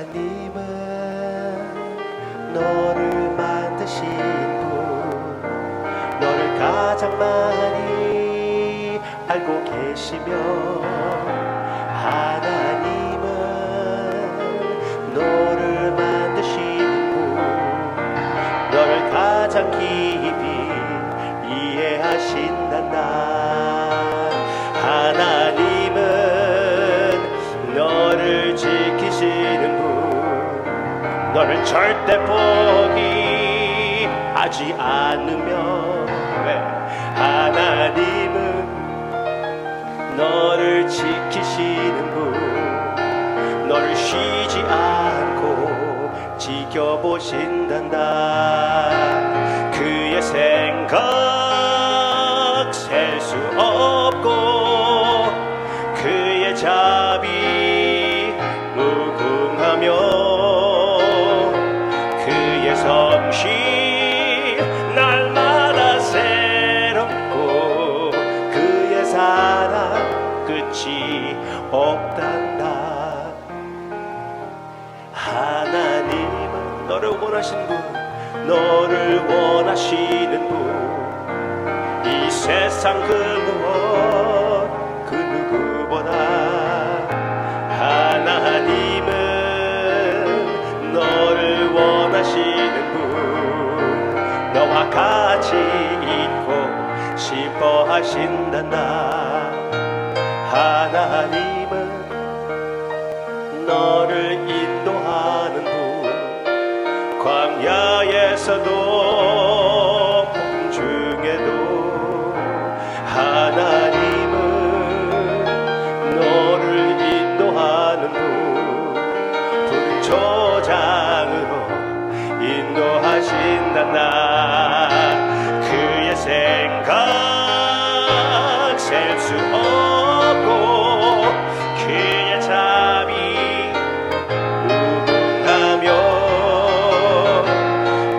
하나님은 너를 만드신 분, 너를 가장 많이 알고 계시며, 하나님은 너를 만드신 분, 너를 가장 깊이 이해하신단다. 하나님은 너를 지키시는 분, 너를 절대 포기하지 않으며, 하나님은 너를 지키시는 분, 너를 쉬지 않고 지켜보신단다. 그의 생각 셀 수 없고 그의 자비 무궁하며, 그의 성실 날마다 새롭고 그의 사랑 끝이 없단다. 하나님은 너를 원하신 분, 너를 원하시는 분, 이 세상 그 무엇 그 누구보다 하나님은 너를 원하시는 분, 너와 같이 있고 싶어 하신단다. 하나님은 너를 인도하는 분, 광야에서도 폭풍 중에도 하나님은 너를 인도하는 분, 푸른 초장으로 인도하신단다. 그의 생각 셀 수 없고 그의 자비 무궁하며,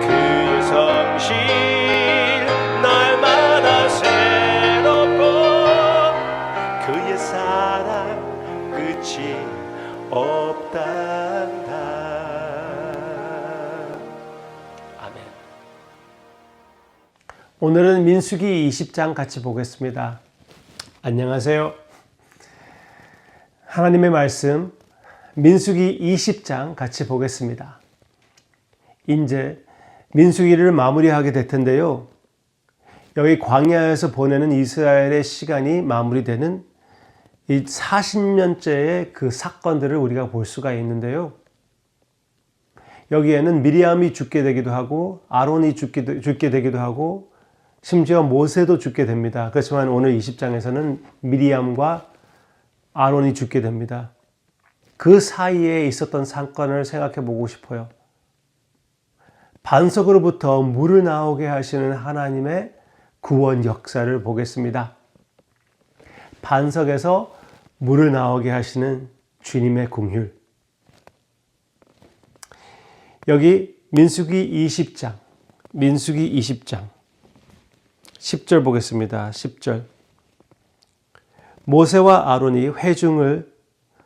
그의 성실 날마다 새롭고 그의 사랑 끝이 없단다. 아멘. 오늘은 민수기 20장 같이 보겠습니다. 안녕하세요. 하나님의 말씀 민수기 20장 같이 보겠습니다. 이제 민수기를 마무리하게 될 텐데요. 여기 광야에서 보내는 이스라엘의 시간이 마무리되는 이 40년째의 그 사건들을 우리가 볼 수가 있는데요. 여기에는 미리암이 죽게 되기도 하고 아론이 죽게 되기도 하고 심지어 모세도 죽게 됩니다. 그렇지만 오늘 20장에서는 미리암과 아론이 죽게 됩니다. 그 사이에 있었던 사건을 생각해 보고 싶어요. 반석으로부터 물을 나오게 하시는 하나님의 구원 역사를 보겠습니다. 반석에서 물을 나오게 하시는 주님의 긍휼. 여기 민수기 20장 10절 보겠습니다. 10절. 모세와 아론이 회중을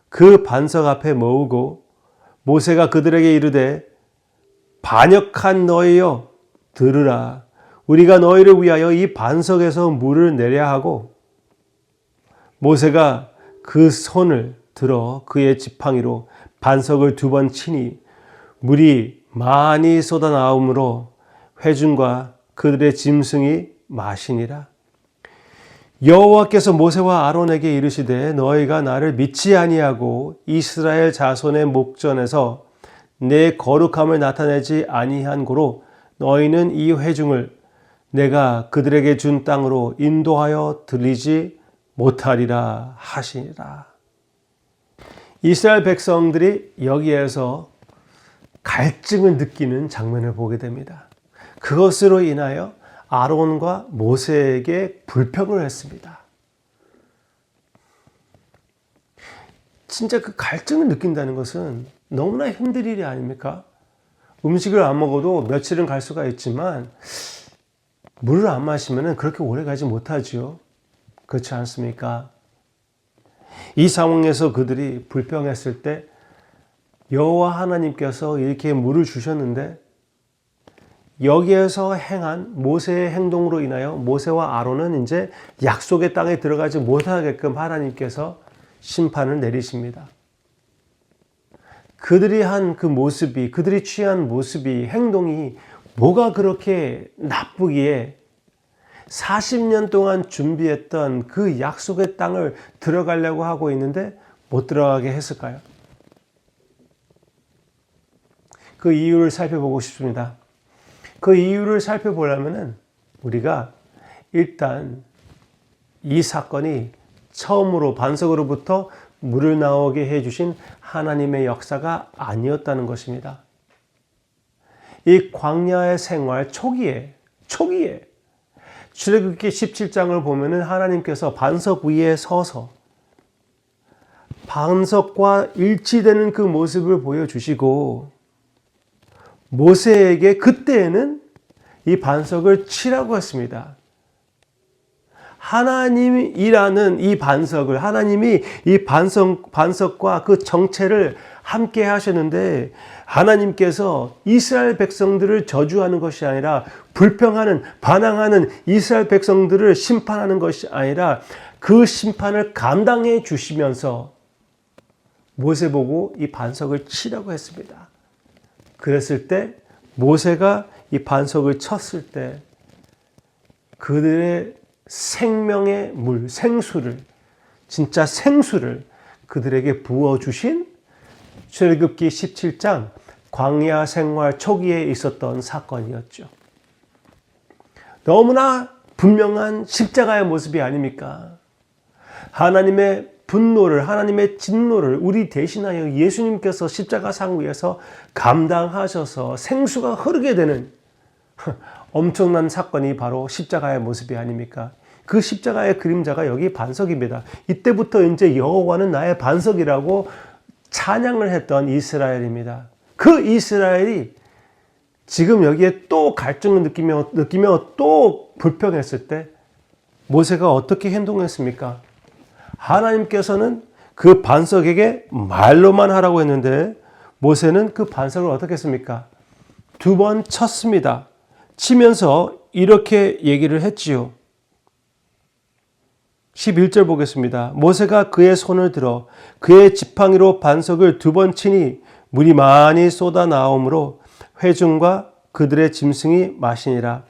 그 반석 앞에 모으고 모세가 그들에게 이르되 반역한 너희여 들으라. 우리가 너희를 위하여 이 반석에서 물을 내려 하고, 모세가 그 손을 들어 그의 지팡이로 반석을 2번 치니 물이 많이 쏟아나오므로 회중과 그들의 짐승이 마시니라. 여호와께서 모세와 아론에게 이르시되 너희가 나를 믿지 아니하고 이스라엘 자손의 목전에서 내 거룩함을 나타내지 아니한 고로 너희는 이 회중을 내가 그들에게 준 땅으로 인도하여 들이지 못하리라 하시니라. 이스라엘 백성들이 여기에서 갈증을 느끼는 장면을 보게 됩니다. 그것으로 인하여 아론과 모세에게 불평을 했습니다. 진짜 그 갈증을 느낀다는 것은 너무나 힘든 일이 아닙니까? 음식을 안 먹어도 며칠은 갈 수가 있지만 물을 안 마시면 그렇게 오래 가지 못하죠. 그렇지 않습니까? 이 상황에서 그들이 불평했을 때 여호와 하나님께서 이렇게 물을 주셨는데 여기에서 행한 모세의 행동으로 인하여 모세와 아론은 이제 약속의 땅에 들어가지 못하게끔 하나님께서 심판을 내리십니다. 그들이 한 그 모습이, 그들이 취한 모습이, 행동이 뭐가 그렇게 나쁘기에 40년 동안 준비했던 그 약속의 땅을 들어가려고 하고 있는데 못 들어가게 했을까요? 그 이유를 살펴보고 싶습니다. 그 이유를 살펴보려면은 우리가 일단 이 사건이 처음으로 반석으로부터 물을 나오게 해주신 하나님의 역사가 아니었다는 것입니다. 이 광야의 생활 초기에 출애굽기 17장을 보면은 하나님께서 반석 위에 서서 반석과 일치되는 그 모습을 보여주시고 모세에게 그때에는 이 반석을 치라고 했습니다. 하나님이라는 이 반석을, 하나님이 이 반석과 그 정체를 함께 하셨는데 하나님께서 이스라엘 백성들을 저주하는 것이 아니라 불평하는, 반항하는 이스라엘 백성들을 심판하는 것이 아니라 그 심판을 감당해 주시면서 모세 보고 이 반석을 치라고 했습니다. 그랬을 때 모세가 이 반석을 쳤을 때 그들의 생명의 물, 생수를, 진짜 생수를 그들에게 부어주신 출애굽기 17장 광야 생활 초기에 있었던 사건이었죠. 너무나 분명한 십자가의 모습이 아닙니까? 하나님의 분노를, 하나님의 진노를 우리 대신하여 예수님께서 십자가 상 위에서 감당하셔서 생수가 흐르게 되는 엄청난 사건이 바로 십자가의 모습이 아닙니까? 그 십자가의 그림자가 여기 반석입니다. 이때부터 이제 여호와는 나의 반석이라고 찬양을 했던 이스라엘입니다. 그 이스라엘이 지금 여기에 또 갈증을 느끼며 또 불평했을 때 모세가 어떻게 행동했습니까? 하나님께서는 그 반석에게 말로만 하라고 했는데 모세는 그 반석을 어떻게 했습니까? 2번 쳤습니다. 치면서 이렇게 얘기를 했지요. 11절 보겠습니다. 모세가 그의 손을 들어 그의 지팡이로 반석을 2번 치니 물이 많이 쏟아 나오므로 회중과 그들의 짐승이 마시니라.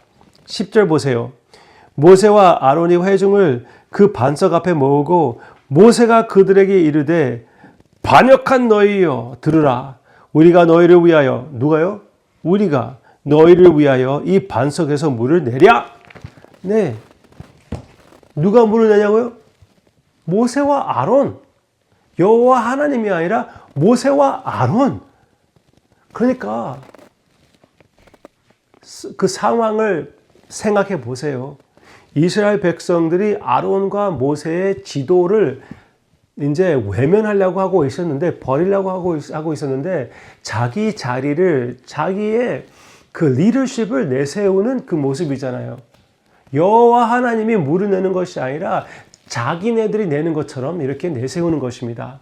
10절 보세요. 모세와 아론이 회중을 그 반석 앞에 모으고 모세가 그들에게 이르되 반역한 너희여 들으라. 우리가 너희를 위하여, 누가요? 우리가 너희를 위하여 이 반석에서 물을 내랴. 네. 누가 물을 내냐고요? 모세와 아론. 여호와 하나님이 아니라 모세와 아론. 그러니까 그 상황을 생각해 보세요. 이스라엘 백성들이 아론과 모세의 지도를 이제 외면하려고 하고 있었는데, 버리려고 하고 있었는데, 자기 자리를, 자기의 그 리더십을 내세우는 그 모습이잖아요. 여호와 하나님이 물을 내는 것이 아니라 자기네들이 내는 것처럼 이렇게 내세우는 것입니다.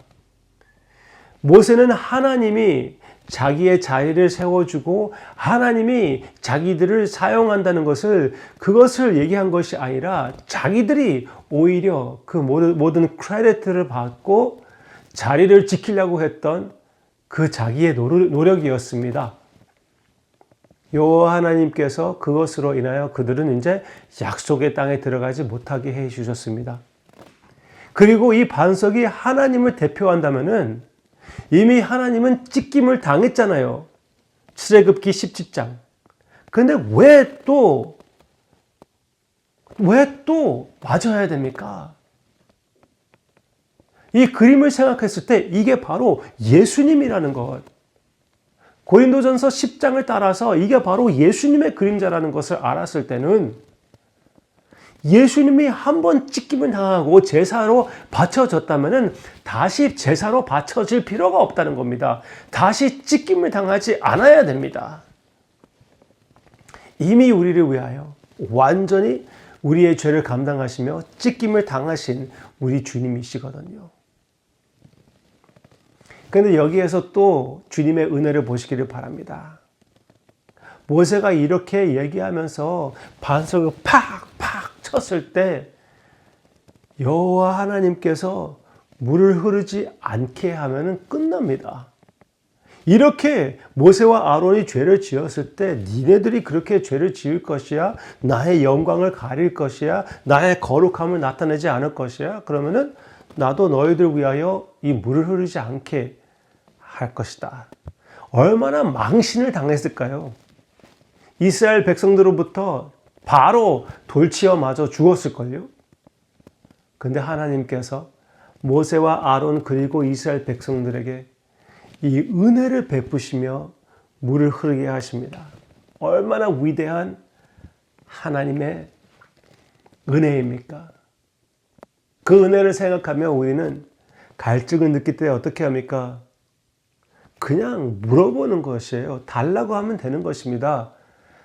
모세는 하나님이 자기의 자리를 세워주고 하나님이 자기들을 사용한다는 그것을 얘기한 것이 아니라 자기들이 오히려 그 모든 크레디트를 받고 자리를 지키려고 했던 그 자기의 노력이었습니다. 여호와 하나님께서 그것으로 인하여 그들은 이제 약속의 땅에 들어가지 못하게 해 주셨습니다. 그리고 이 반석이 하나님을 대표한다면은 이미 하나님은 찢김을 당했잖아요. 출애굽기 17장. 근데 왜 또 맞아야 됩니까? 이 그림을 생각했을 때 이게 바로 예수님이라는 것. 고린도전서 10장을 따라서 이게 바로 예수님의 그림자라는 것을 알았을 때는 예수님이 한번 찢김을 당하고 제사로 바쳐졌다면 다시 제사로 바쳐질 필요가 없다는 겁니다. 다시 찢김을 당하지 않아야 됩니다. 이미 우리를 위하여 완전히 우리의 죄를 감당하시며 찢김을 당하신 우리 주님이시거든요. 그런데 여기에서 또 주님의 은혜를 보시기를 바랍니다. 모세가 이렇게 얘기하면서 반석을 팍팍 쳤을 때 여호와 하나님께서 물을 흐르지 않게 하면은 끝납니다. 이렇게 모세와 아론이 죄를 지었을 때 니네들이 그렇게 죄를 지을 것이야? 나의 영광을 가릴 것이야? 나의 거룩함을 나타내지 않을 것이야? 그러면은 나도 너희들 위하여 이 물을 흐르지 않게 할 것이다. 얼마나 망신을 당했을까요? 이스라엘 백성들로부터 바로 돌치어 맞아 죽었을걸요? 근데 하나님께서 모세와 아론 그리고 이스라엘 백성들에게 이 은혜를 베푸시며 물을 흐르게 하십니다. 얼마나 위대한 하나님의 은혜입니까? 그 은혜를 생각하며 우리는 갈증을 느낄 때 어떻게 합니까? 그냥 물어보는 것이에요. 달라고 하면 되는 것입니다.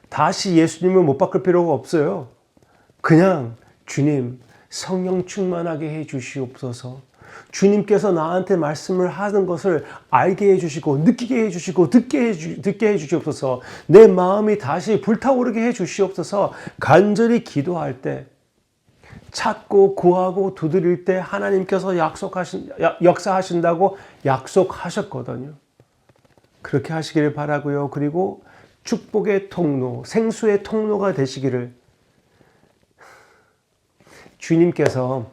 다시 예수님을 못 바꿀 필요가 없어요. 그냥 주님 성령 충만하게 해 주시옵소서. 주님께서 나한테 말씀을 하는 것을 알게 해 주시고 느끼게 해 주시고 듣게 해 주시옵소서. 내 마음이 다시 불타오르게 해 주시옵소서. 간절히 기도할 때 찾고 구하고 두드릴 때 하나님께서 역사하신다고 약속하셨거든요. 그렇게 하시기를 바라고요. 그리고 축복의 통로, 생수의 통로가 되시기를 주님께서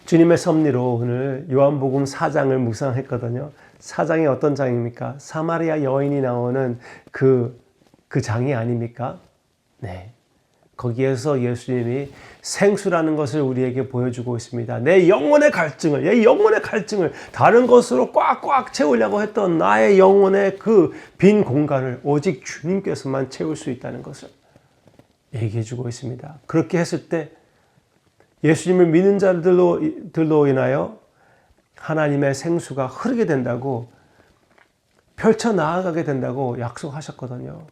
주님의 섭리로 오늘 요한복음 4장을 묵상했거든요. 4장이 어떤 장입니까? 사마리아 여인이 나오는 그 장이 아닙니까? 네. 거기에서 예수님이 생수라는 것을 우리에게 보여주고 있습니다. 내 영혼의 갈증을 다른 것으로 꽉꽉 채우려고 했던 나의 영혼의 그 빈 공간을 오직 주님께서만 채울 수 있다는 것을 얘기해 주고 있습니다. 그렇게 했을 때 예수님을 믿는 자들로 인하여 하나님의 생수가 흐르게 된다고 펼쳐 나아가게 된다고 약속하셨거든요.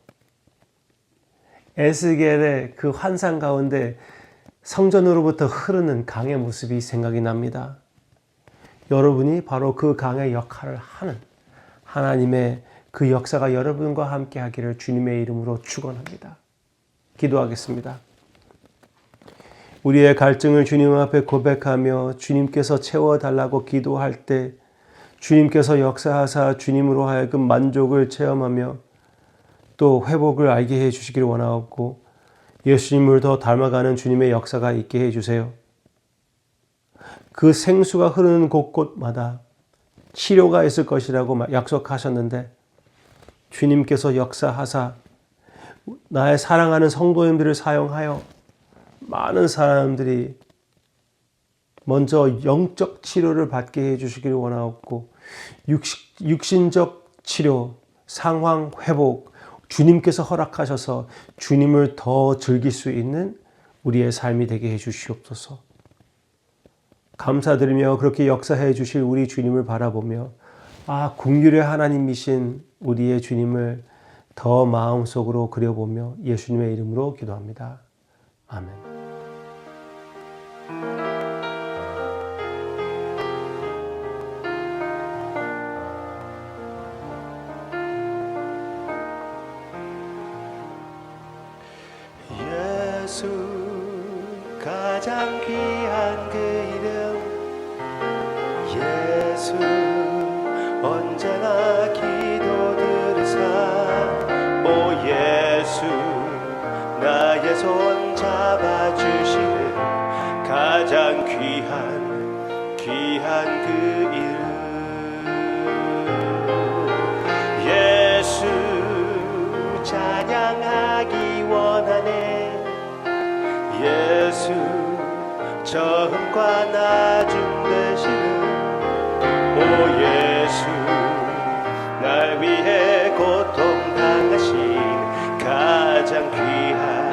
에스겔의 그 환상 가운데 성전으로부터 흐르는 강의 모습이 생각이 납니다. 여러분이 바로 그 강의 역할을 하는 하나님의 그 역사가 여러분과 함께 하기를 주님의 이름으로 축원합니다. 기도하겠습니다. 우리의 갈증을 주님 앞에 고백하며 주님께서 채워달라고 기도할 때 주님께서 역사하사 주님으로 하여금 만족을 체험하며 또 회복을 알게 해 주시기를 원하옵고 예수님을 더 닮아가는 주님의 역사가 있게 해 주세요. 그 생수가 흐르는 곳곳마다 치료가 있을 것이라고 약속하셨는데 주님께서 역사하사 나의 사랑하는 성도님들을 사용하여 많은 사람들이 먼저 영적 치료를 받게 해 주시기를 원하옵고 육신적 치료, 상황 회복 주님께서 허락하셔서 주님을 더 즐길 수 있는 우리의 삶이 되게 해 주시옵소서. 감사드리며 그렇게 역사해 주실 우리 주님을 바라보며 긍휼의 하나님이신 우리의 주님을 더 마음속으로 그려보며 예수님의 이름으로 기도합니다. 아멘. 예수 가장 귀한 그 이름 예수 언제나 기도 들으사 오 예수 나의 손 잡아주시는 가장 귀한 그 이름 예수 찬양하기 원하네 예수 처음과 나중 되시는 오 예수 날 위해 고통당하신 가장 귀한